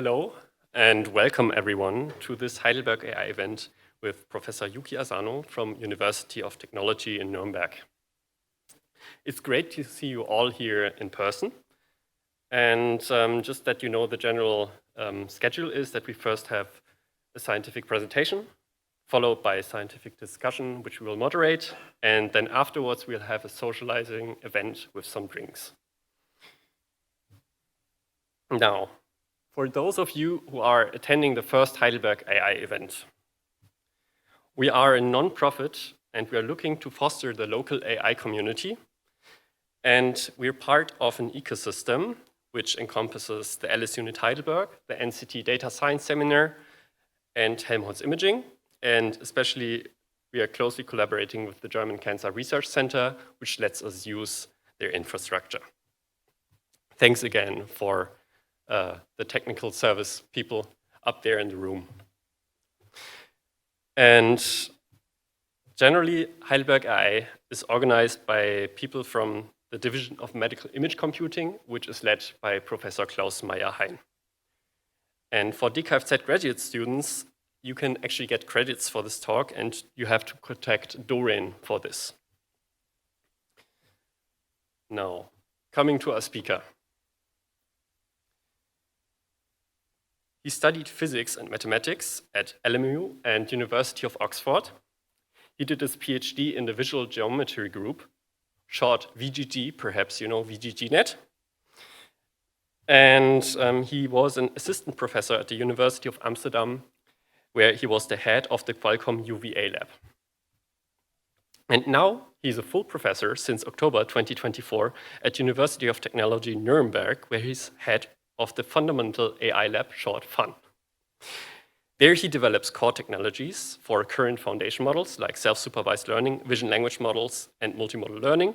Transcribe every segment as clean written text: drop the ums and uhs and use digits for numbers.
Hello and welcome everyone to this Heidelberg AI event with Professor Yuki Asano from University of Technology in Nuremberg. It's great to see you all here in person. And just that you know, the general schedule is that we first have a scientific presentation, followed by a scientific discussion, which we will moderate. And then afterwards, we'll have a socializing event with some drinks. Now, for those of you who are attending the first Heidelberg AI event, we are a non-profit and we are looking to foster the local AI community. And we're part of an ecosystem which encompasses the LS Unit Heidelberg, the NCT Data Science Seminar, and Helmholtz Imaging. And especially, we are closely collaborating with the German Cancer Research Center, which lets us use their infrastructure. Thanks again for the technical service people up there in the room. And generally, Heidelberg AI is organized by people from the Division of Medical Image Computing, which is led by Professor Klaus Meyer-Hein. And for DKFZ graduate students, you can actually get credits for this talk, and you have to contact Doreen for this. Now, coming to our speaker. He studied physics and mathematics at LMU and University of Oxford. He did his PhD in the Visual Geometry Group, short VGG, perhaps you know VGGNet. And he was an assistant professor at the University of Amsterdam, where he was the head of the Qualcomm UVA lab. And now he's a full professor since October 2024 at University of Technology Nuremberg, where he's head of the Fundamental AI Lab, short FUN. There he develops core technologies for current foundation models like self-supervised learning, vision language models, and multimodal learning,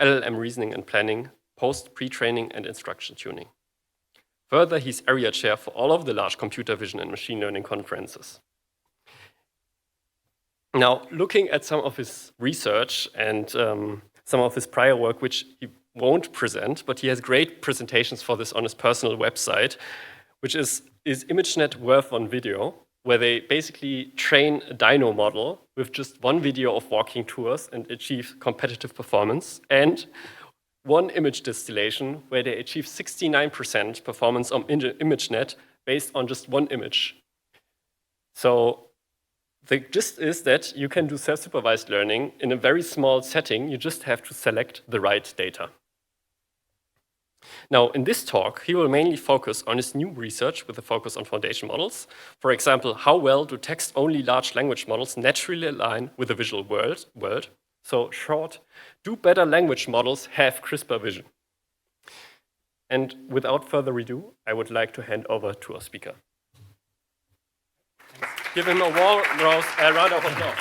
LLM reasoning and planning, post-pretraining, and instruction tuning. Further, he's area chair for all of the large computer vision and machine learning conferences. Now, looking at some of his research and some of his prior work, which he won't present, but he has great presentations for this on his personal website, which is ImageNet Worth on Video, where they basically train a dino model with just one video of walking tours and achieve competitive performance, and one image distillation where they achieve 69% performance on ImageNet based on just one image. So the gist is that you can do self-supervised learning in a very small setting. You just have to select the right data. Now, in this talk, he will mainly focus on his new research with a focus on foundation models. For example, how well do text-only large language models naturally align with the visual world? So short, do better language models have CRISPR vision? And without further ado, I would like to hand over to our speaker. Give him a round of applause.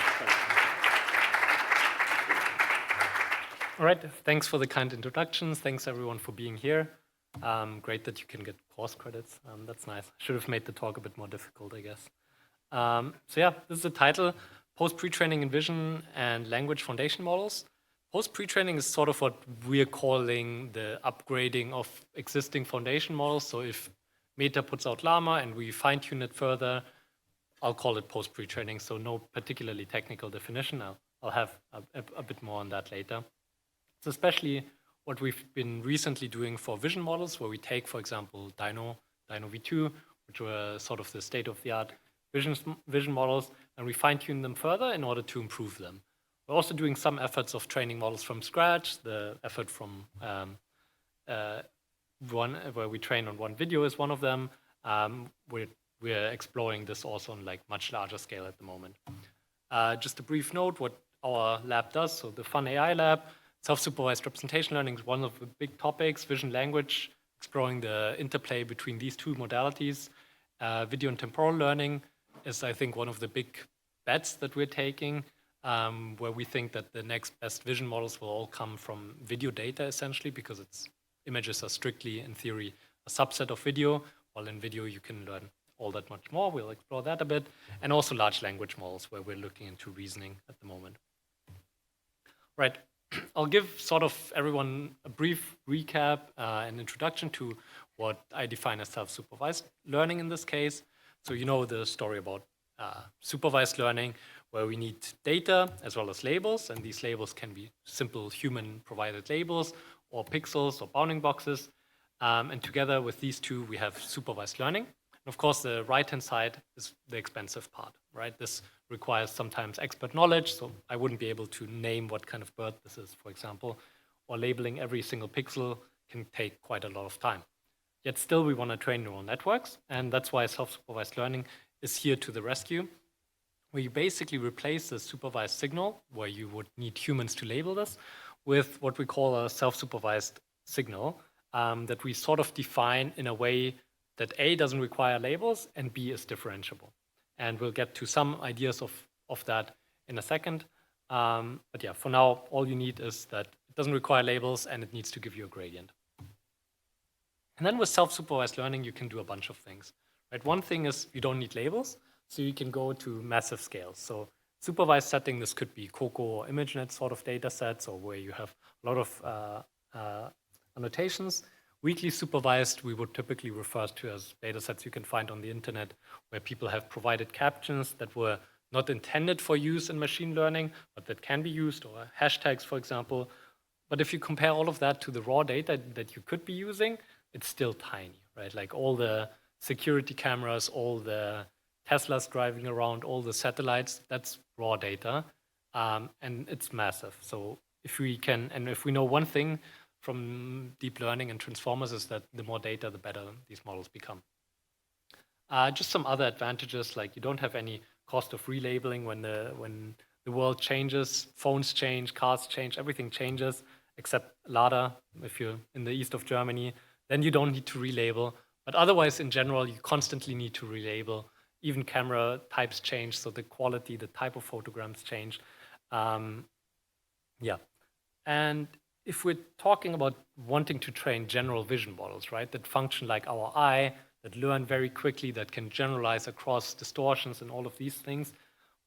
All right, thanks for the kind introductions. Thanks everyone for being here. Great that you can get course credits. That's nice. Should have made the talk a bit more difficult, I guess. So yeah, this is the title, Post-Pretraining in Vision and Language Foundation Models. Post-pretraining is sort of what we're calling the upgrading of existing foundation models. So if Meta puts out Llama and we fine-tune it further, I'll call it post-pretraining, so no particularly technical definition. I'll have a bit more on that later. It's especially what we've been recently doing for vision models, where we take, for example, Dino V2, which were sort of the state-of-the-art vision models, and we fine-tune them further in order to improve them. We're also doing some efforts of training models from scratch. The effort from where we train on one video is one of them. We're exploring this also on like much larger scale at the moment. Just a brief note what our lab does. So the Fun AI lab, self-supervised representation learning is one of the big topics, vision language, exploring the interplay between these two modalities. Video and temporal learning is, I think, one of the big bets that we're taking, where we think that the next best vision models will all come from video data, essentially, because images are strictly, in theory, a subset of video, while in video you can learn all that much more. We'll explore that a bit. And also large language models, where we're looking into reasoning at the moment. Right. I'll give sort of everyone a brief recap, an introduction to what I define as self-supervised learning in this case. So you know the story about supervised learning, where we need data as well as labels, and these labels can be simple human-provided labels or pixels or bounding boxes. And together with these two, we have supervised learning. And of course, the right-hand side is the expensive part, right? This requires sometimes expert knowledge, so I wouldn't be able to name what kind of bird this is, for example, or labeling every single pixel can take quite a lot of time. Yet still, we want to train neural networks, and that's why self-supervised learning is here to the rescue, where you basically replace the supervised signal, where you would need humans to label this, with what we call a self-supervised signal that we sort of define in a way that A, doesn't require labels, and B, is differentiable. And we'll get to some ideas of that in a second. But yeah, for now, all you need is that it doesn't require labels and it needs to give you a gradient. And then with self-supervised learning, you can do a bunch of things. Right? One thing is you don't need labels, so you can go to massive scales. So supervised setting, this could be COCO or ImageNet sort of data sets, or where you have a lot of annotations. Weakly supervised, we would typically refer to as data sets you can find on the internet, where people have provided captions that were not intended for use in machine learning, but that can be used, or hashtags, for example. But if you compare all of that to the raw data that you could be using, it's still tiny, right? Like all the security cameras, all the Teslas driving around, all the satellites, that's raw data, and it's massive. So if we can, and if we know one thing from deep learning and transformers, is that the more data, the better these models become. Just some other advantages, like you don't have any cost of relabeling when the world changes, phones change, cars change, everything changes, except Lada, if you're in the east of Germany, then you don't need to relabel. But otherwise, in general, you constantly need to relabel. Even camera types change, so the quality, the type of photograms change. Yeah. And if we're talking about wanting to train general vision models, right, that function like our eye, that learn very quickly, that can generalize across distortions and all of these things,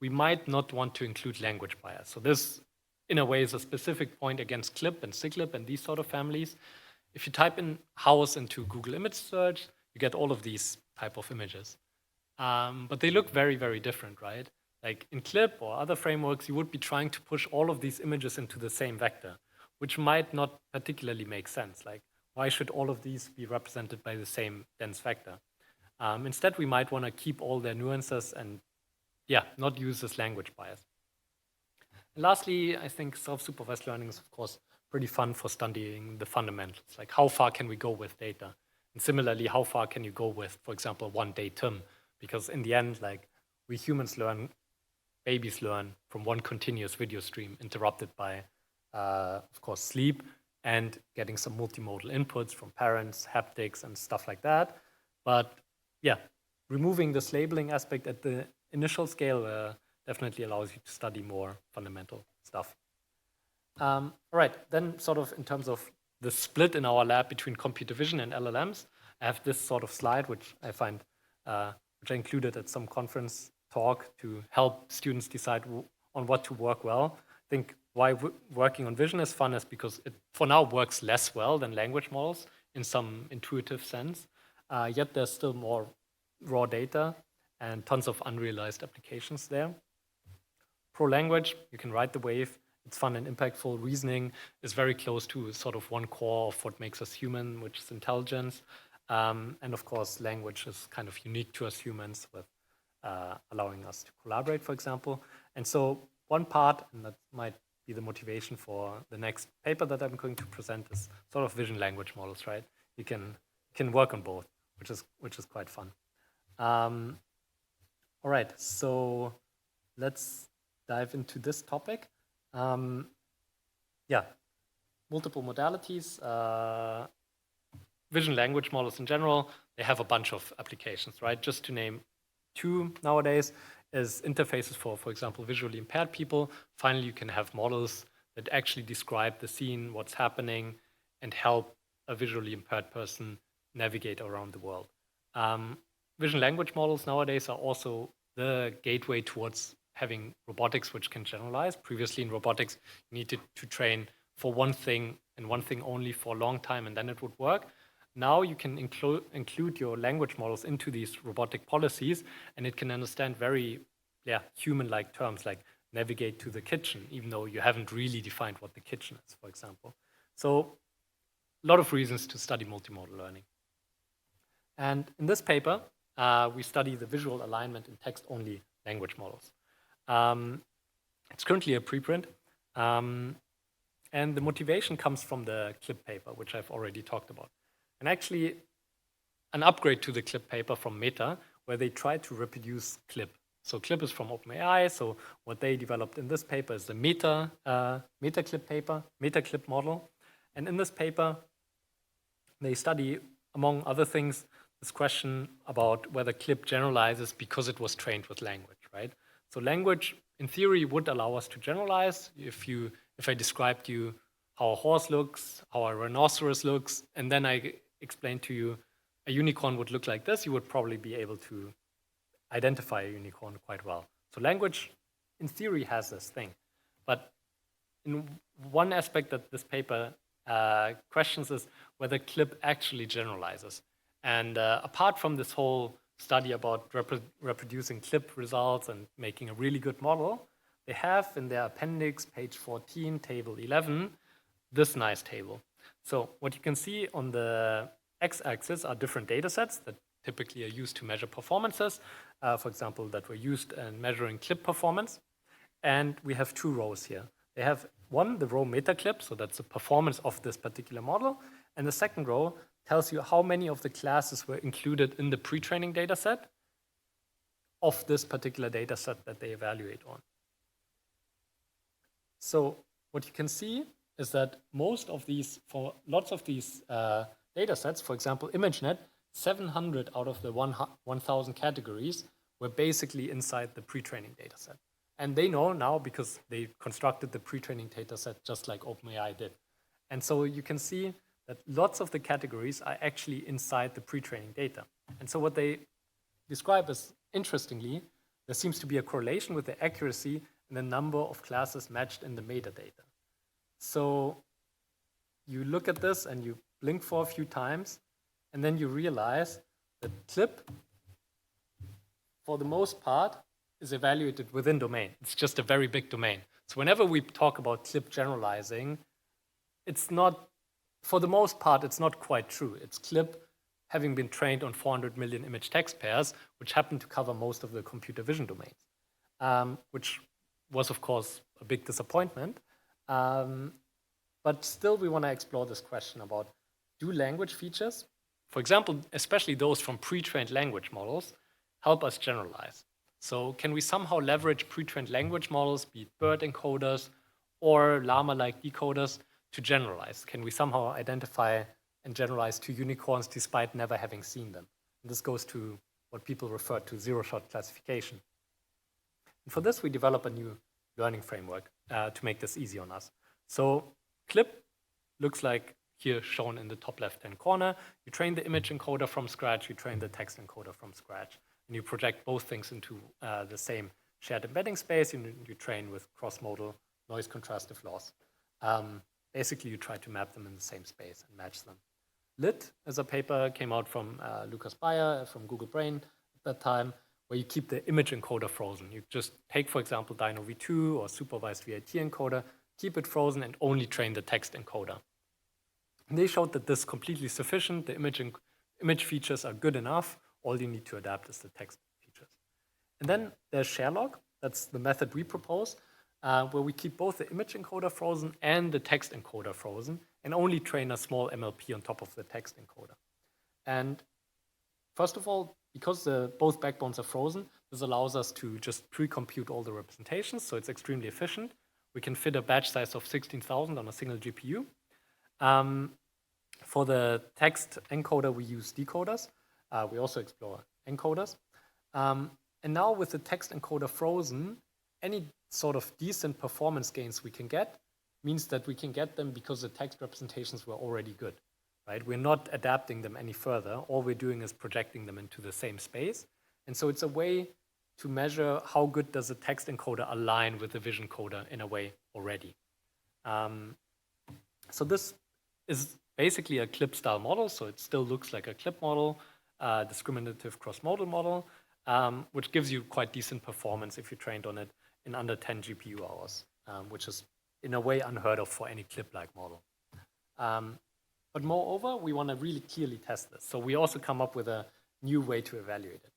we might not want to include language bias. So this, in a way, is a specific point against CLIP and CICLIP and these sort of families. If you type in house into Google image search, you get all of these type of images. But they look very, very different, right? Like in CLIP or other frameworks, you would be trying to push all of these images into the same vector, which might not particularly make sense. Like, why should all of these be represented by the same dense vector? Instead, we might want to keep all their nuances and, yeah, not use this language bias. And lastly, I think self-supervised learning is, of course, pretty fun for studying the fundamentals. Like, how far can we go with data? And similarly, how far can you go with, for example, one datum? Because in the end, like, we humans learn, babies learn from one continuous video stream interrupted by, of course, sleep and getting some multimodal inputs from parents, haptics, and stuff like that. But yeah, removing this labeling aspect at the initial scale definitely allows you to study more fundamental stuff. All right, then sort of in terms of the split in our lab between computer vision and LLMs, I have this sort of slide, which I find, which I included at some conference talk to help students decide on what to work well. I think why working on vision is fun is because it, for now, works less well than language models in some intuitive sense. Yet there's still more raw data and tons of unrealized applications there. Pro language, you can ride the wave. It's fun and impactful. Reasoning is very close to sort of one core of what makes us human, which is intelligence. And of course, language is kind of unique to us humans with allowing us to collaborate, for example. And so one part, and that might be the motivation for the next paper that I'm going to present, is sort of vision language models, right? You can work on both, which is quite fun. All right, so let's dive into this topic. Yeah, multiple modalities. Vision language models in general, they have a bunch of applications, right? Just to name two nowadays is interfaces for example, visually impaired people. Finally, you can have models that actually describe the scene, what's happening, and help a visually impaired person navigate around the world. Vision language models nowadays are also the gateway towards having robotics which can generalize. Previously in robotics, you needed to train for one thing and one thing only for a long time, and then it would work. Now you can include your language models into these robotic policies, and it can understand very human-like terms like navigate to the kitchen, even though you haven't really defined what the kitchen is, for example. So a lot of reasons to study multimodal learning. And in this paper, we study the visual alignment in text-only language models. It's currently a preprint, and the motivation comes from the CLIP paper, which I've already talked about. And actually, an upgrade to the CLIP paper from Meta, where they tried to reproduce CLIP. So CLIP is from OpenAI, so what they developed in this paper is the Meta CLIP paper, Meta CLIP model. And in this paper, they study, among other things, this question about whether CLIP generalizes because it was trained with language, right? So language, in theory, would allow us to generalize. If I described to you how a horse looks, how a rhinoceros looks, and then I explained to you a unicorn would look like this, you would probably be able to identify a unicorn quite well. So language, in theory, has this thing. But in one aspect that this paper questions is whether CLIP actually generalizes. And apart from this whole study about reproducing CLIP results and making a really good model, they have in their appendix, page 14, table 11, this nice table. So what you can see on the x-axis are different data sets that typically are used to measure performances, for example, that were used in measuring CLIP performance. And we have two rows here. They have one, the row MetaClip, so that's the performance of this particular model. And the second row tells you how many of the classes were included in the pre-training data set of this particular data set that they evaluate on. So what you can see is that most of these, for lots of these data sets, for example, ImageNet, 700 out of the 1,000 categories were basically inside the pre-training data set. And they know now because they constructed the pre-training data set just like OpenAI did. And so you can see that lots of the categories are actually inside the pre-training data. And so what they describe is, interestingly, there seems to be a correlation with the accuracy and the number of classes matched in the metadata. So you look at this and you blink for a few times, and then you realize that CLIP, for the most part, is evaluated within domain. It's just a very big domain. So whenever we talk about CLIP generalizing, it's not, for the most part, it's not quite true. It's CLIP having been trained on 400 million image text pairs, which happen to cover most of the computer vision domains, which was, of course, a big disappointment. But still, we want to explore this question about, do language features, for example, especially those from pre-trained language models, help us generalize? So can we somehow leverage pre-trained language models, be it BERT encoders or llama-like decoders, to generalize? Can we somehow identify and generalize to unicorns despite never having seen them? And this goes to what people refer to zero-shot classification. And for this, we develop a new learning framework to make this easy on us. So CLIP looks like here shown in the top left-hand corner. You train the image encoder from scratch, you train the text encoder from scratch, and you project both things into the same shared embedding space, and you train with cross-modal noise contrastive loss. Basically, you try to map them in the same space and match them. LIT is a paper came out from Lucas Bayer from Google Brain at that time, where you keep the image encoder frozen. You just take, for example, Dino V2 or supervised VIT encoder, keep it frozen, and only train the text encoder. And they showed that this is completely sufficient. The image features are good enough. All you need to adapt is the text features. And then there's Sherlock. That's the method we propose, where we keep both the image encoder frozen and the text encoder frozen, and only train a small MLP on top of the text encoder. And first of all, because both backbones are frozen, this allows us to just pre-compute all the representations, so it's extremely efficient. We can fit a batch size of 16,000 on a single GPU. For the text encoder, we use decoders. We also explore encoders. And now with the text encoder frozen, any sort of decent performance gains we can get means that we can get them because the text representations were already good, right? We're not adapting them any further. All we're doing is projecting them into the same space. And so it's a way to measure how good does the text encoder align with the vision coder in a way already. So this is basically a clip style model, so it still looks like a clip model, discriminative cross-modal model, which gives you quite decent performance if you trained on it in under 10 GPU hours, which is in a way unheard of for any clip-like model. But moreover, we want to really clearly test this. So we also come up with a new way to evaluate it,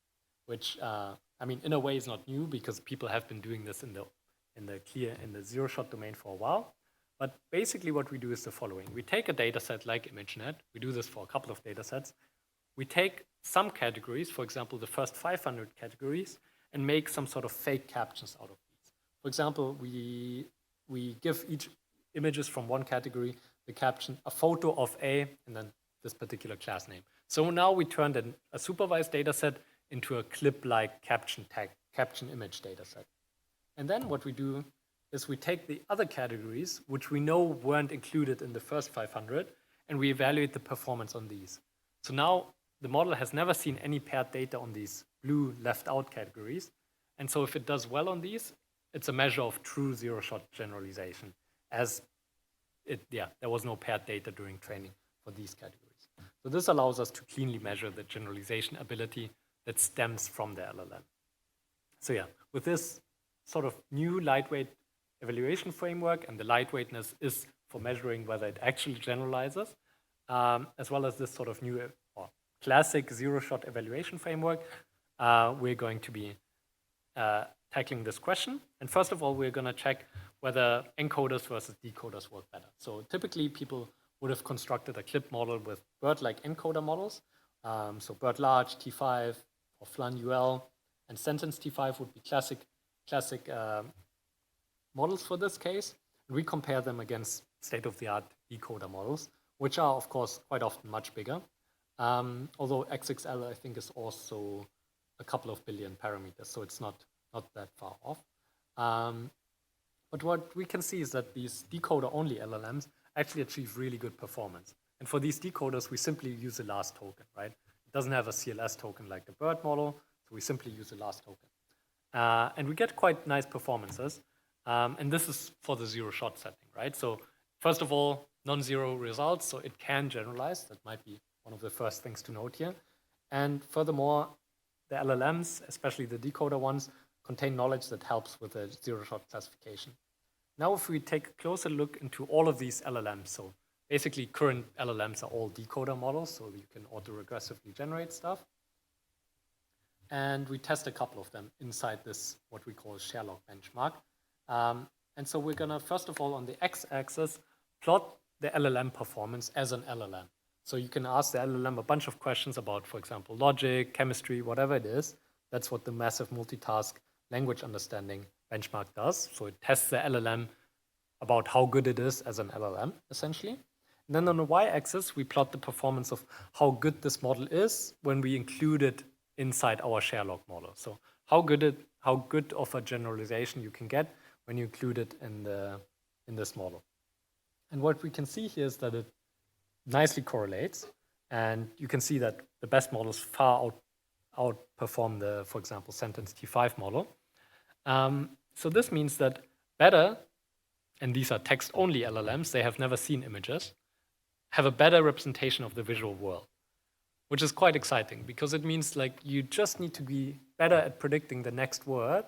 which, I mean, in a way is not new because people have been doing this in the zero-shot domain for a while. But basically what we do is the following. We take a data set like ImageNet. We do this for a couple of data sets. We take some categories, for example, the first 500 categories, and make some sort of fake captions out of these. For example, we give each images from one category the caption, a photo of a, and then this particular class name. So now we turned a supervised data set into a clip-like caption image data set. And then what we do is we take the other categories, which we know weren't included in the first 500, and we evaluate the performance on these. So now the model has never seen any paired data on these blue left-out categories. And so if it does well on these, it's a measure of true zero-shot generalization, as there was no paired data during training for these categories. So this allows us to cleanly measure the generalization ability that stems from the LLM. So yeah, with this sort of new lightweight evaluation framework, and the lightweightness is for measuring whether it actually generalizes, as well as this sort of new or classic zero-shot evaluation framework, we're going to be tackling this question. And first of all, we're going to check whether encoders versus decoders work better. So typically, people would have constructed a clip model with BERT-like encoder models. So BERT large, T5, or FLAN UL, and sentence T5 would be classic models for this case. And we compare them against state-of-the-art decoder models, which are, of course, quite often much bigger. Although XXL, I think, is also a couple of billion parameters, so it's not that far off. But what we can see is that these decoder-only LLMs actually achieve really good performance. And for these decoders, we simply use the last token, right? It doesn't have a CLS token like the BERT model, so we simply use the last token. And we get quite nice performances. And this is for the zero-shot setting, right? So first of all, non-zero results, so it can generalize. That might be one of the first things to note here. And furthermore, the LLMs, especially the decoder ones, contain knowledge that helps with the zero-shot classification. Now, if we take a closer look into all of these LLMs, so basically current LLMs are all decoder models, so you can autoregressively generate stuff. And we test a couple of them inside this, what we call Sherlock benchmark. And so we're going to, first of all, on the x-axis, plot the LLM performance as an LLM. So you can ask the LLM a bunch of questions about, for example, logic, chemistry, whatever it is. That's what the massive multitask language understanding benchmark does. So it tests the LLM about how good it is as an LLM, essentially. And then on the y-axis, we plot the performance of how good this model is when we include it inside our Sherlock model. So how good of a generalization you can get when you include it in this model. And what we can see here is that it nicely correlates, and you can see that the best models far outperform the, for example, sentence T5 model. So this means that better, and these are text-only LLMs, they have never seen images, have a better representation of the visual world, which is quite exciting because it means like you just need to be better at predicting the next word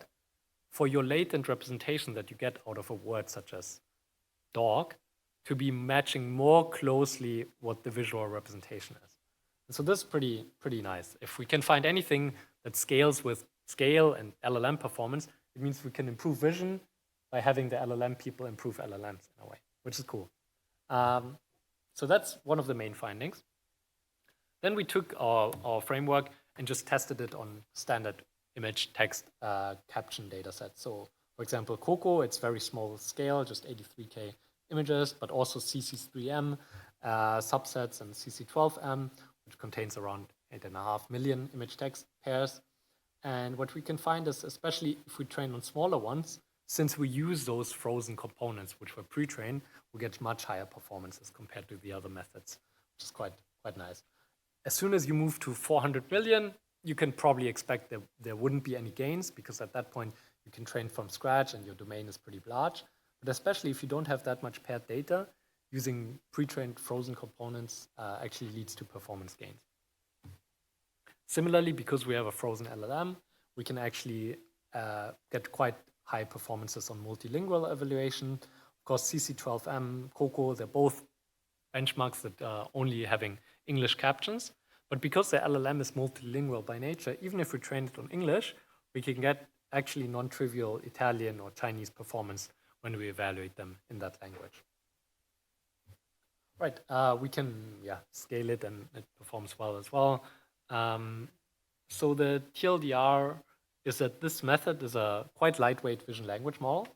for your latent representation that you get out of a word such as dog to be matching more closely what the visual representation is. And so this is pretty nice. If we can find anything that scales with scale and LLM performance, it means we can improve vision by having the LLM people improve LLMs in a way, which is cool. So that's one of the main findings. Then we took our framework and just tested it on standard image text caption data sets. So for example, Coco, it's very small scale, just 83K images, but also CC3M subsets and CC12M, which contains around 8.5 million image text pairs. And what we can find is, especially if we train on smaller ones, since we use those frozen components which were pre-trained, we get much higher performances compared to the other methods, which is quite nice. As soon as you move to 400 billion, you can probably expect that there wouldn't be any gains, because at that point you can train from scratch and your domain is pretty large. But especially if you don't have that much paired data, using pre-trained frozen components actually leads to performance gains. Similarly, because we have a frozen LLM, we can actually get quite high performances on multilingual evaluation. Of course, CC12M, COCO, they're both benchmarks that are only having English captions. But because the LLM is multilingual by nature, even if we train it on English, we can get actually non-trivial Italian or Chinese performance when we evaluate them in that language. Right, we can scale it and it performs well as well. So the TLDR is that this method is a quite lightweight vision language model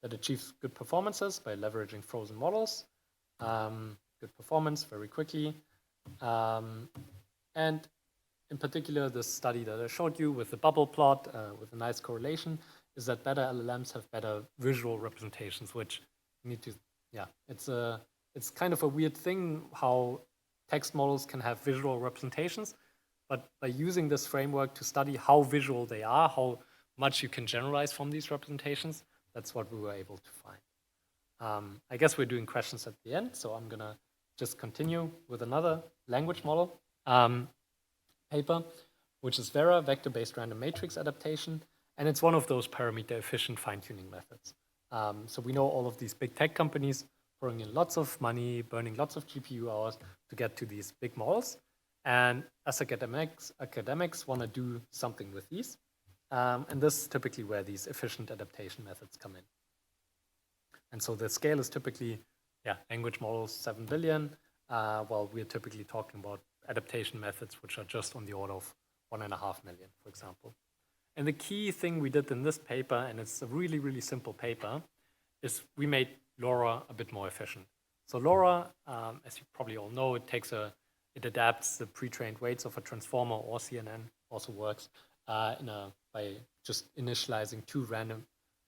that achieves good performances by leveraging frozen models. Good performance very quickly. And in particular, this study that I showed you with the bubble plot with a nice correlation is that better LLMs have better visual representations, which you need to, it's kind of a weird thing how text models can have visual representations, but by using this framework to study how visual they are, how much you can generalize from these representations, that's what we were able to find. I guess we're doing questions at the end, so I'm gonna just continue with another language model paper, which is VeRA, vector-based random matrix adaptation, and it's one of those parameter-efficient fine-tuning methods. So we know all of these big tech companies pouring in lots of money, burning lots of GPU hours to get to these big models, and as academics want to do something with these, and this is typically where these efficient adaptation methods come in. And so the scale is typically, language models 7 billion, while we're typically talking about adaptation methods which are just on the order of 1.5 million, for example. And the key thing we did in this paper, and it's a really, really simple paper, is we made LoRa a bit more efficient. So LoRa, as you probably all know, it adapts the pre-trained weights of a transformer, or CNN also works, by just initializing two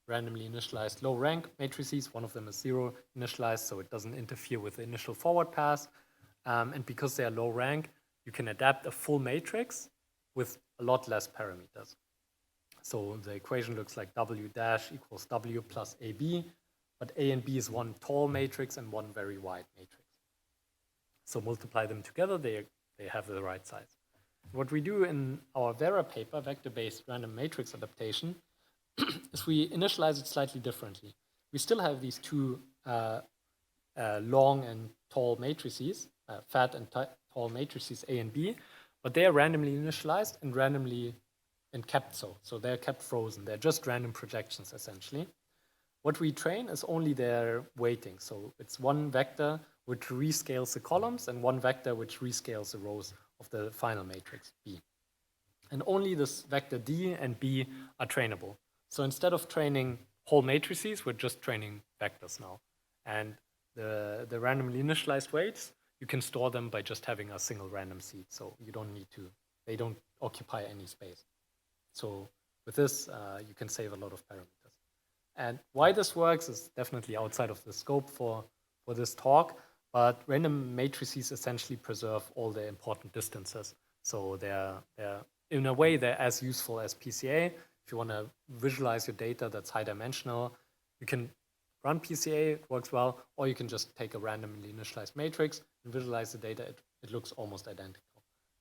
randomly initialized low rank matrices. One of them is 0 initialized, so it doesn't interfere with the initial forward pass. And because they are low rank, you can adapt a full matrix with a lot less parameters. So the equation looks like W dash equals W plus AB, but A and B is one tall matrix and one very wide matrix. So multiply them together, they have the right size. What we do in our VeRA paper, vector-based random matrix adaptation, is we initialize it slightly differently. We still have these two long and tall matrices, fat and tall matrices A and B, but they are randomly initialized and kept so. So they're kept frozen. They're just random projections, essentially. What we train is only their weighting. So it's one vector which rescales the columns and one vector which rescales the rows of the final matrix B. And only this vector D and B are trainable. So instead of training whole matrices, we're just training vectors now. And the randomly initialized weights, you can store them by just having a single random seed. So you don't need to, they don't occupy any space. So with this, you can save a lot of parameters. And why this works is definitely outside of the scope for this talk, but random matrices essentially preserve all the important distances. So they're in a way, they're as useful as PCA. If you want to visualize your data that's high dimensional, you can run PCA, it works well, or you can just take a randomly initialized matrix and visualize the data. It looks almost identical.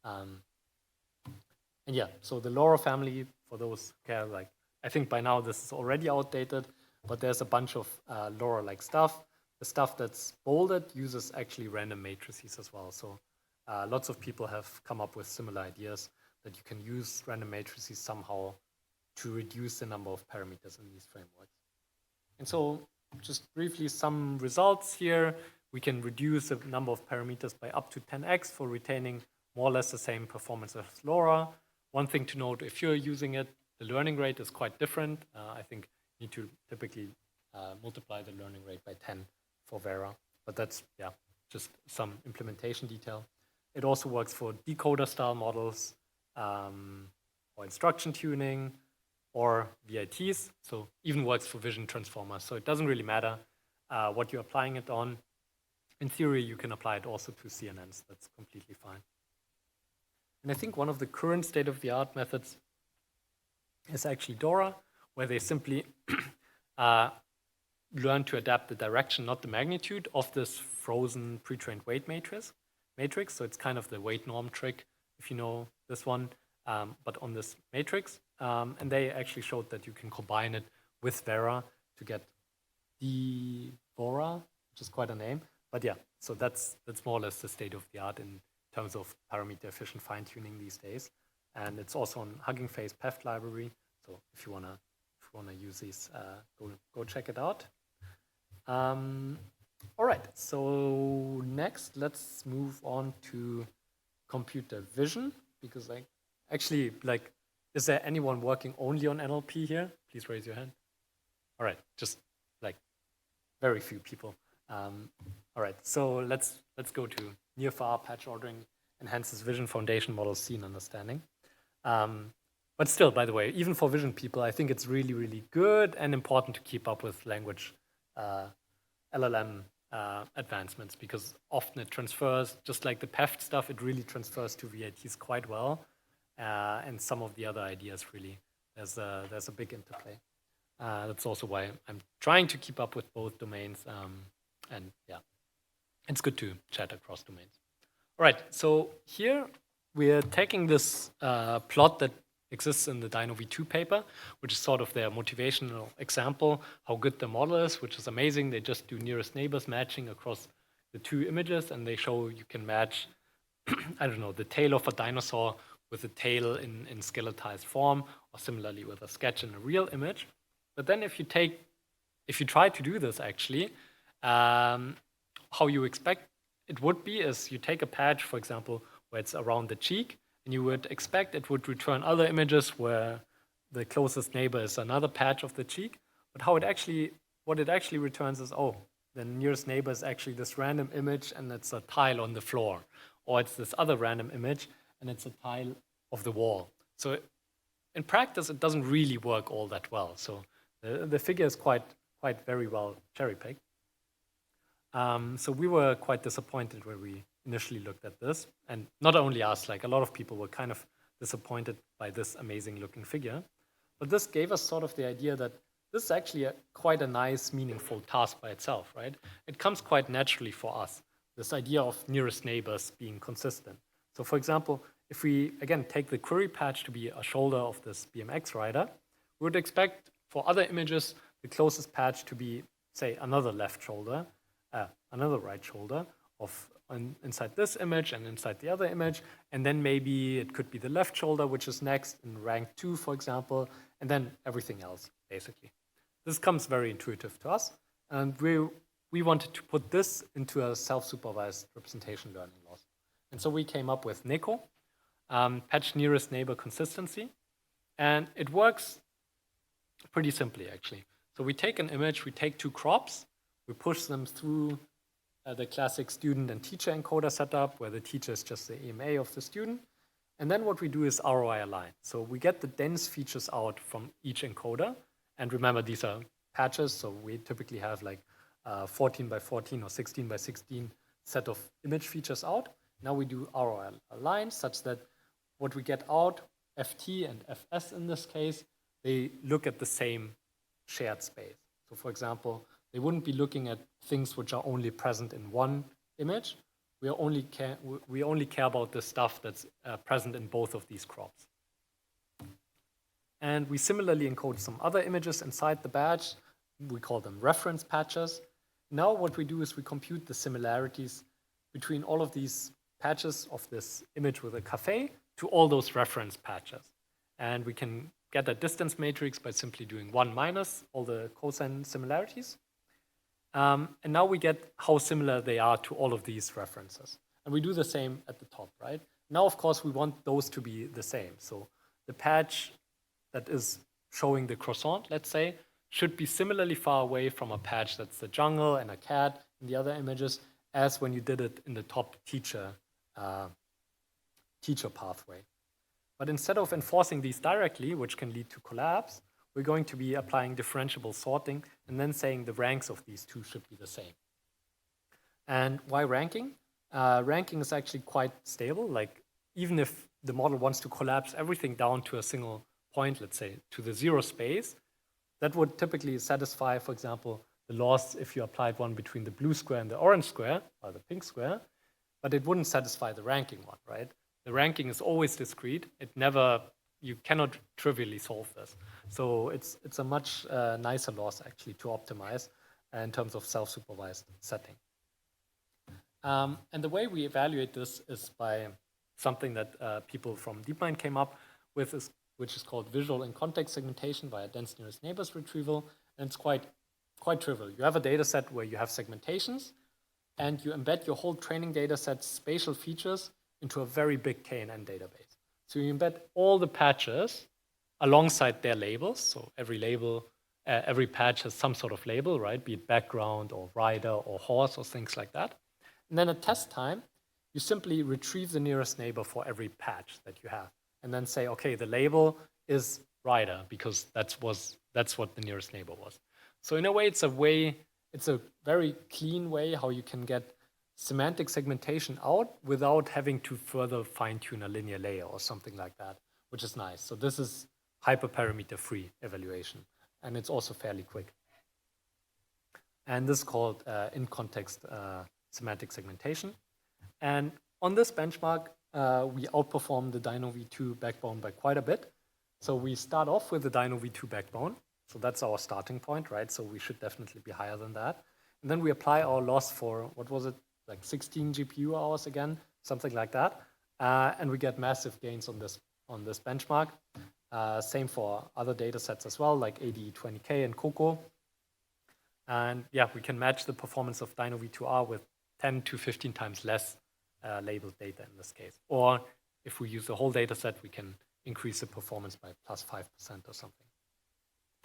And yeah, so the LoRa family, for those who care, like, I think by now this is already outdated, but there's a bunch of LoRa-like stuff. The stuff that's bolded uses actually random matrices as well. So lots of people have come up with similar ideas that you can use random matrices somehow to reduce the number of parameters in these frameworks. And so just briefly, some results here. We can reduce the number of parameters by up to 10x for retaining more or less the same performance as LoRa. One thing to note, if you're using it, the learning rate is quite different. I think you need to typically multiply the learning rate by 10 for VeRA, but that's, just some implementation detail. It also works for decoder-style models, or instruction tuning, or VITs, so even works for vision transformers. So it doesn't really matter what you're applying it on. In theory, you can apply it also to CNNs. That's completely fine. And I think one of the current state-of-the-art methods is actually DORA, where they simply learn to adapt the direction, not the magnitude, of this frozen pre-trained weight matrix. So it's kind of the weight norm trick, if you know this one, but on this matrix. And they actually showed that you can combine it with VeRA to get the VeRA, which is quite a name. But yeah, so that's more or less the state of the art in terms of parameter efficient fine-tuning these days. And it's also on Hugging Face PEFT library. So if you wanna use these, go check it out. All right, so next let's move on to computer vision, because is there anyone working only on NLP here? Please raise your hand. All right, just like very few people. All right, so let's go to near-far patch ordering enhances vision foundation model scene understanding. But still, by the way, even for vision people, I think it's really, really good and important to keep up with language LLM advancements, because often it transfers, just like the PEFT stuff, it really transfers to VATs quite well. And some of the other ideas really, there's a big interplay. That's also why I'm trying to keep up with both domains. And yeah, it's good to chat across domains. All right, so here we're taking this plot that exists in the Dino V2 paper, which is sort of their motivational example, how good the model is, which is amazing. They just do nearest neighbors matching across the two images, and they show you can match, I don't know, the tail of a dinosaur with a tail in skeletized form, or similarly with a sketch in a real image. But then if you try to do this actually, how you expect it would be is you take a patch, for example, where it's around the cheek, and you would expect it would return other images where the closest neighbor is another patch of the cheek. But what it actually returns is, oh, the nearest neighbor is actually this random image and it's a tile on the floor. Or it's this other random image and it's a tile of the wall. So in practice, it doesn't really work all that well. So the figure is quite very well cherry-picked. So we were quite disappointed when we initially looked at this. And not only us, like a lot of people were kind of disappointed by this amazing looking figure. But this gave us sort of the idea that this is actually quite a nice, meaningful task by itself, right? It comes quite naturally for us, this idea of nearest neighbors being consistent. So for example, if we, again, take the query patch to be a shoulder of this BMX rider, we would expect for other images, the closest patch to be, say, another left shoulder, another right shoulder of inside this image and inside the other image, and then maybe it could be the left shoulder, which is next in rank 2, for example, and then everything else, basically. This comes very intuitive to us, and we wanted to put this into a self-supervised representation learning loss. And so we came up with NECO, patch nearest neighbor consistency, and it works pretty simply, actually. So we take an image, we take two crops, we push them through the classic student and teacher encoder setup, where the teacher is just the EMA of the student. And then what we do is ROI align. So we get the dense features out from each encoder. And remember, these are patches, so we typically have like 14 by 14 or 16 by 16 set of image features out. Now we do ROI align such that what we get out, FT and FS in this case, they look at the same shared space. So for example, they wouldn't be looking at things which are only present in one image. We only care about the stuff that's present in both of these crops. And we similarly encode some other images inside the badge. We call them reference patches. Now what we do is we compute the similarities between all of these patches of this image with a cafe to all those reference patches. And we can get a distance matrix by simply doing 1 minus all the cosine similarities. And now we get how similar they are to all of these references. And we do the same at the top, right? Now, of course, we want those to be the same. So the patch that is showing the croissant, let's say, should be similarly far away from a patch that's the jungle and a cat in the other images as when you did it in the top teacher pathway. But instead of enforcing these directly, which can lead to collapse, we're going to be applying differentiable sorting and then saying the ranks of these two should be the same. And why ranking? Ranking is actually quite stable. Like even if the model wants to collapse everything down to a single point, let's say to the 0 space, that would typically satisfy, for example, the loss if you applied one between the blue square and the orange square, or the pink square, but it wouldn't satisfy the ranking one, right? The ranking is always discrete. You cannot trivially solve this. So it's a much nicer loss actually to optimize in terms of self-supervised setting. And the way we evaluate this is by something that people from DeepMind came up with, which is called visual and context segmentation via dense nearest neighbors retrieval. And it's quite trivial. You have a data set where you have segmentations, and you embed your whole training data set's spatial features into a very big KNN database. So you embed all the patches alongside their labels. So every label, every patch has some sort of label, right? Be it background or rider or horse or things like that. And then at test time, you simply retrieve the nearest neighbor for every patch that you have. And then say, okay, the label is rider because that's what the nearest neighbor was. So in a way, it's a very clean way how you can get semantic segmentation out without having to further fine-tune a linear layer or something like that, which is nice. So this is hyperparameter-free evaluation, and it's also fairly quick. And this is called in-context semantic segmentation. And on this benchmark, we outperform the Dino V2 backbone by quite a bit. So we start off with the Dino V2 backbone. So that's our starting point, right? So we should definitely be higher than that. And then we apply our loss for, what was it, like 16 GPU hours again, something like that. And we get massive gains on this benchmark. Same for other data sets as well, like ADE20K and COCO. And yeah, we can match the performance of Dino V2R with 10 to 15 times less labeled data in this case. Or if we use the whole data set, we can increase the performance by plus 5% or something.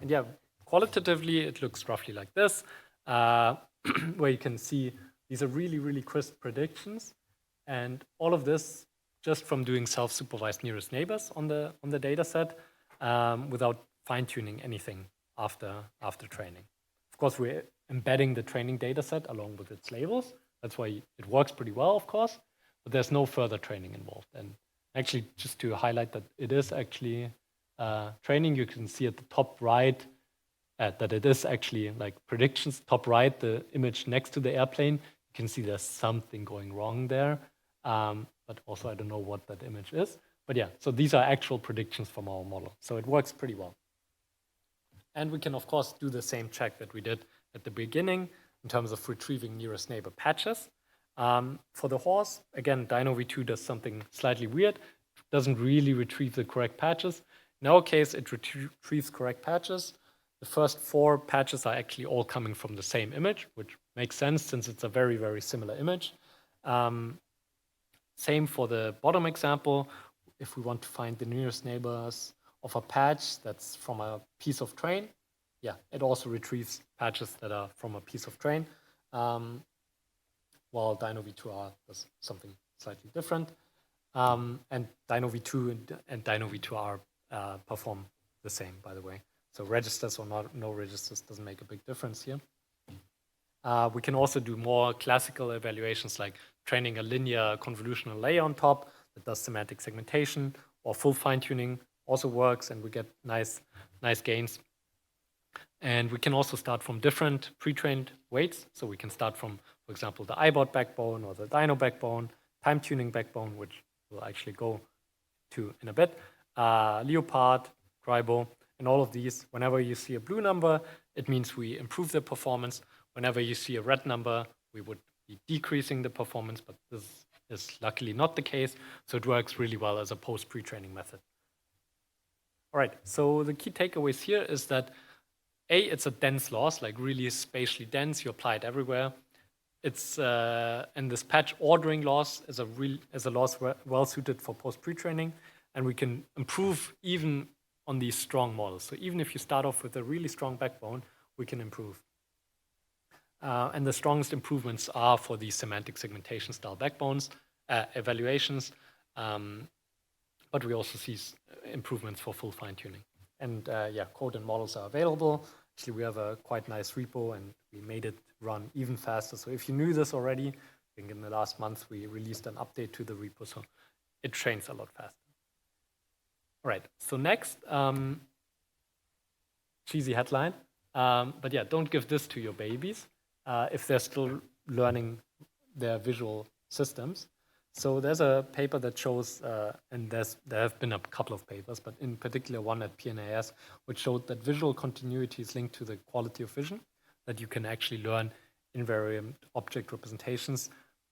And yeah, qualitatively, it looks roughly like this, where you can see these are really, really crisp predictions. And all of this just from doing self-supervised nearest neighbors on the data set without fine-tuning anything after training. Of course, we're embedding the training data set along with its labels. That's why it works pretty well, of course, but there's no further training involved. And actually, just to highlight that it is actually training, you can see at the top right that it is actually like predictions. Top right, the image next to the airplane, you can see there's something going wrong there. But also, I don't know what that image is. But yeah, so these are actual predictions from our model. So it works pretty well. And we can, of course, do the same check that we did at the beginning in terms of retrieving nearest neighbor patches. For the horse, again, Dino V2 does something slightly weird. It doesn't really retrieve the correct patches. In our case, it retrieves correct patches. The first 4 patches are actually all coming from the same image, which makes sense since it's a very, very similar image. Same for the bottom example. If we want to find the nearest neighbors of a patch that's from a piece of train, yeah, it also retrieves patches that are from a piece of train, while Dino V2R does something slightly different. And Dino V2 and Dino V2R perform the same, by the way. So registers or no registers doesn't make a big difference here. We can also do more classical evaluations like training a linear convolutional layer on top that does semantic segmentation, or full fine-tuning also works, and we get nice gains. And we can also start from different pre-trained weights. So we can start from, for example, the iBot backbone or the Dino backbone, time-tuning backbone, which we'll actually go to in a bit, Leopard, Grybo, and all of these. Whenever you see a blue number, it means we improve the performance. Whenever you see a red number, we would be decreasing the performance, but this is luckily not the case. So it works really well as a post-pre-training method. All right, so the key takeaways here is that it's a dense loss, like really spatially dense. You apply it everywhere. It's and this patch ordering loss is a loss well suited for post-pre-training, and we can improve even on these strong models. So even if you start off with a really strong backbone, we can improve. And the strongest improvements are for these semantic segmentation style backbones evaluations, but we also see improvements for full fine-tuning. And yeah, code and models are available. Actually, we have a quite nice repo, and we made it run even faster. So if you knew this already, I think in the last month we released an update to the repo, so it trains a lot faster. All right, so next, cheesy headline, but yeah, don't give this to your babies if they're still learning their visual systems. So there's a paper that shows, and there have been a couple of papers, but in particular one at PNAS, which showed that visual continuity is linked to the quality of vision, that you can actually learn invariant object representations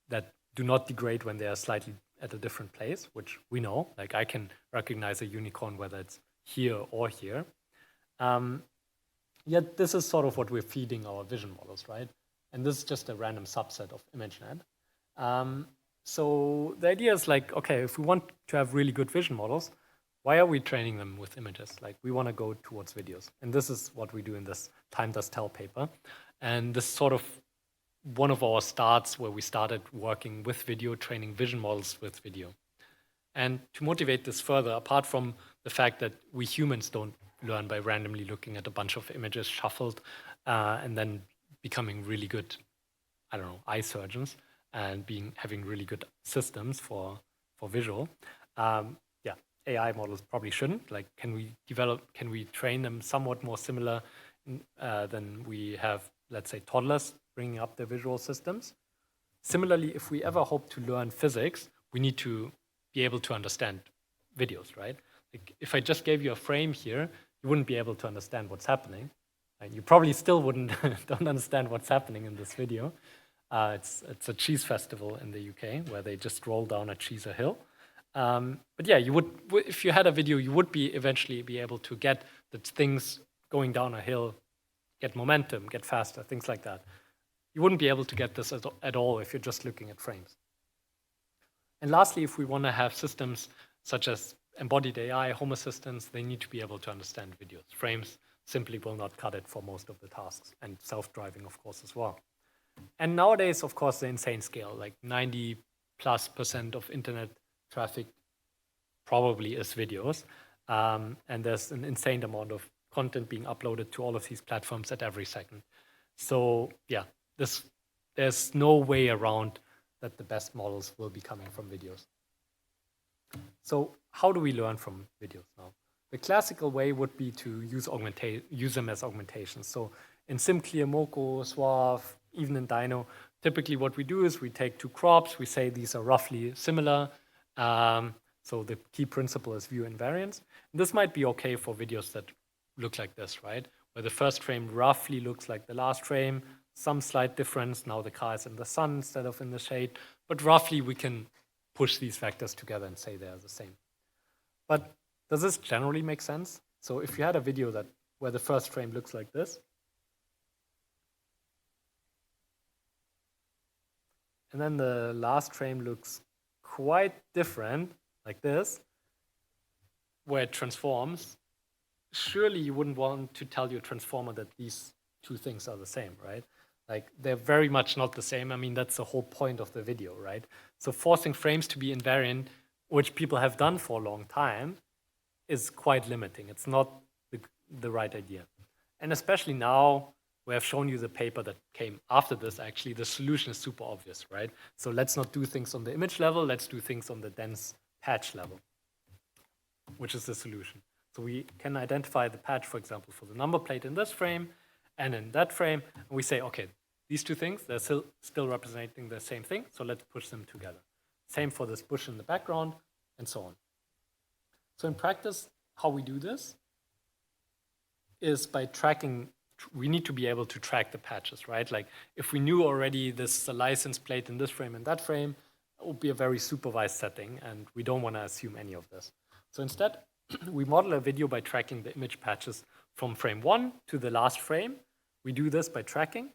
that do not degrade when they are slightly at a different place, which we know, like I can recognize a unicorn whether it's here or here. Yet this is sort of what we're feeding our vision models, right? And this is just a random subset of ImageNet. So the idea is like, okay, if we want to have really good vision models, why are we training them with images? Like we want to go towards videos. And this is what we do in this Time Does Tell paper. And this is sort of one of our starts where we started working with video, training vision models with video. And to motivate this further, apart from the fact that we humans don't learn by randomly looking at a bunch of images shuffled and then becoming really good, I don't know, eye surgeons and having really good systems for visual. Yeah, AI models probably shouldn't. Like, can we train them somewhat more similar than we have, let's say, toddlers bringing up their visual systems? Similarly, if we ever hope to learn physics, we need to be able to understand videos, right? Like if I just gave you a frame here, you wouldn't be able to understand what's happening. And you probably still don't understand what's happening in this video. It's a cheese festival in the UK where they just roll down a cheese hill. But yeah, you would, if you had a video, you would eventually be able to get that things going down a hill, get momentum, get faster, things like that. You wouldn't be able to get this at all if you're just looking at frames. And lastly, if we want to have systems such as embodied AI, home assistants, they need to be able to understand videos. Frames simply will not cut it for most of the tasks, and self-driving, of course, as well. And nowadays, of course, the insane scale, like 90+% of internet traffic probably is videos. And there's an insane amount of content being uploaded to all of these platforms at every second. So yeah, there's no way around that the best models will be coming from videos. So how do we learn from videos now? The classical way would be to use them as augmentations. So in SimClear, Moco, Swarf, even in Dino, typically what we do is we take two crops, we say these are roughly similar. So the key principle is view invariance. And this might be okay for videos that look like this, right? Where the first frame roughly looks like the last frame, some slight difference. Now the car is in the sun instead of in the shade. But roughly we can push these vectors together and say they're the same. But does this generally make sense? So if you had a video where the first frame looks like this, and then the last frame looks quite different, like this, where it transforms, surely you wouldn't want to tell your transformer that these two things are the same, right? Like they're very much not the same. I mean, that's the whole point of the video, right? So forcing frames to be invariant, which people have done for a long time, is quite limiting. It's not the right idea. And especially now, we have shown you the paper that came after this, actually, the solution is super obvious, right? So let's not do things on the image level, let's do things on the dense patch level, which is the solution. So we can identify the patch, for example, for the number plate in this frame and in that frame, and we say, okay, these two things, they're still representing the same thing, so let's push them together. Same for this bush in the background, and so on. So in practice, how we do this is by tracking. We need to be able to track the patches, right? Like if we knew already this is a license plate in this frame and that frame, it would be a very supervised setting, and we don't want to assume any of this. So instead, we model a video by tracking the image patches from frame 1 to the last frame. We do this by tracking,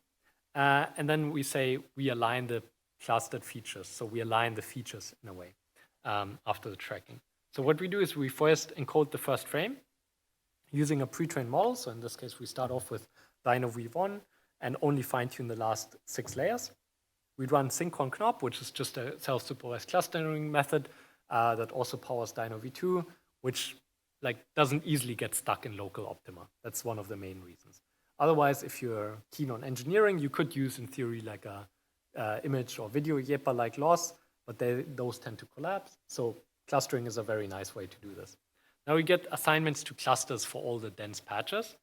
and then we say we align the clustered features. So we align the features in a way after the tracking. So what we do is we first encode the first frame using a pre-trained model. So in this case, we start off with Dino V1 and only fine-tune the last 6 layers. We run sync-on-knop, which is just a self-supervised clustering method that also powers Dino V2, which doesn't easily get stuck in local optima. That's one of the main reasons. Otherwise, if you're keen on engineering, you could use, in theory, like a image or video YEPA-like loss, but those tend to collapse. So clustering is a very nice way to do this. Now you get assignments to clusters for all the dense patches.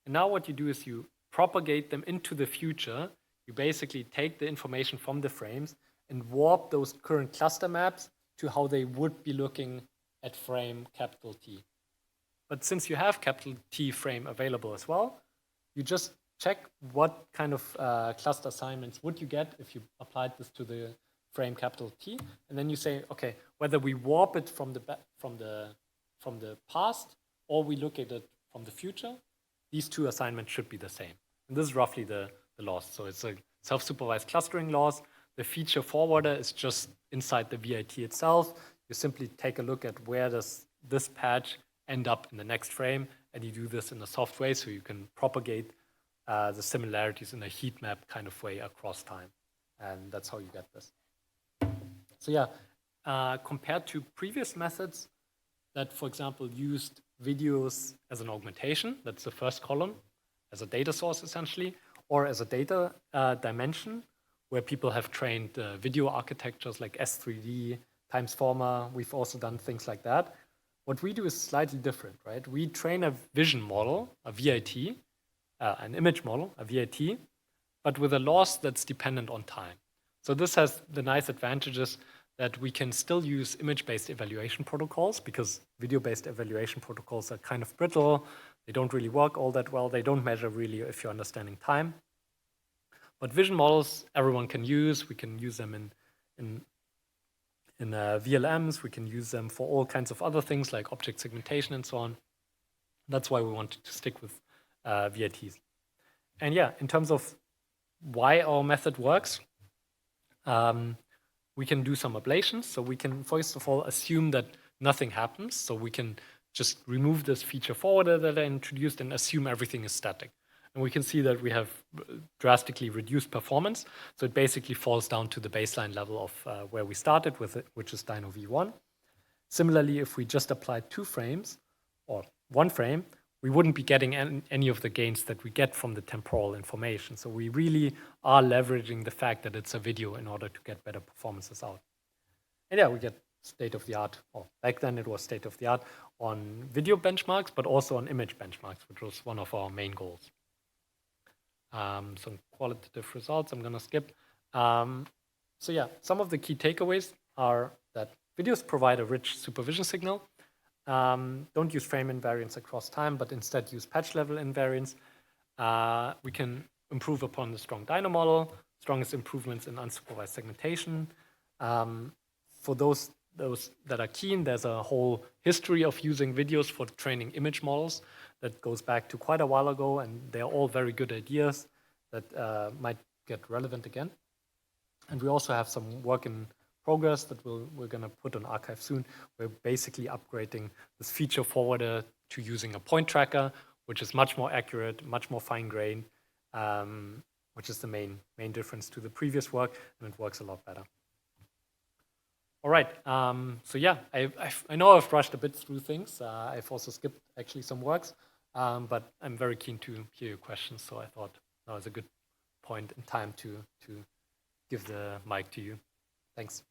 And now what you do is you propagate them into the future. You basically take the information from the frames and warp those current cluster maps to how they would be looking at frame capital T. But since you have capital T frame available as well, you just check what kind of cluster assignments would you get if you applied this to the frame capital T, and then you say, okay, whether we warp it from the past or we look at it from the future, these two assignments should be the same. And this is roughly the loss. So it's a self-supervised clustering loss. The feature forwarder is just inside the VIT itself. You simply take a look at where does this patch end up in the next frame, and you do this in a soft way so you can propagate the similarities in a heat map kind of way across time. And that's how you get this. So yeah, compared to previous methods that, for example, used videos as an augmentation, that's the first column, as a data source essentially, or as a data dimension, where people have trained video architectures like S3D, Timesformer. We've also done things like that. What we do is slightly different, right? We train a vision model, a VIT, an image model, a VIT, but with a loss that's dependent on time. So this has the nice advantages that we can still use image-based evaluation protocols, because video-based evaluation protocols are kind of brittle. They don't really work all that well. They don't measure really if you're understanding time. But vision models everyone can use. We can use them in VLMs. We can use them for all kinds of other things like object segmentation and so on. That's why we wanted to stick with VITs. And yeah, in terms of why our method works, we can do some ablations. So we can, first of all, assume that nothing happens. So we can just remove this feature forwarder that I introduced and assume everything is static. And we can see that we have drastically reduced performance. So it basically falls down to the baseline level of where we started with it, which is Dyno V1. Similarly, if we just applied 2 frames or 1 frame, we wouldn't be getting any of the gains that we get from the temporal information. So we really are leveraging the fact that it's a video in order to get better performances out. And yeah, we get state-of-the-art, or back then it was state-of-the-art, on video benchmarks, but also on image benchmarks, which was one of our main goals. Some qualitative results I'm going to skip. So yeah, some of the key takeaways are that videos provide a rich supervision signal. Don't use frame invariance across time, but instead use patch level invariance. We can improve upon the strong Dyno model, strongest improvements in unsupervised segmentation. For those that are keen, there's a whole history of using videos for training image models that goes back to quite a while ago, and they're all very good ideas that might get relevant again. And we also have some work in progress that we're going to put on archive soon. We're basically upgrading this feature forwarder to using a point tracker, which is much more accurate, much more fine-grained, which is the main difference to the previous work, and it works a lot better. All right, so yeah, I know I've rushed a bit through things. I've also skipped actually some works, but I'm very keen to hear your questions, so I thought that was a good point in time to give the mic to you. Thanks.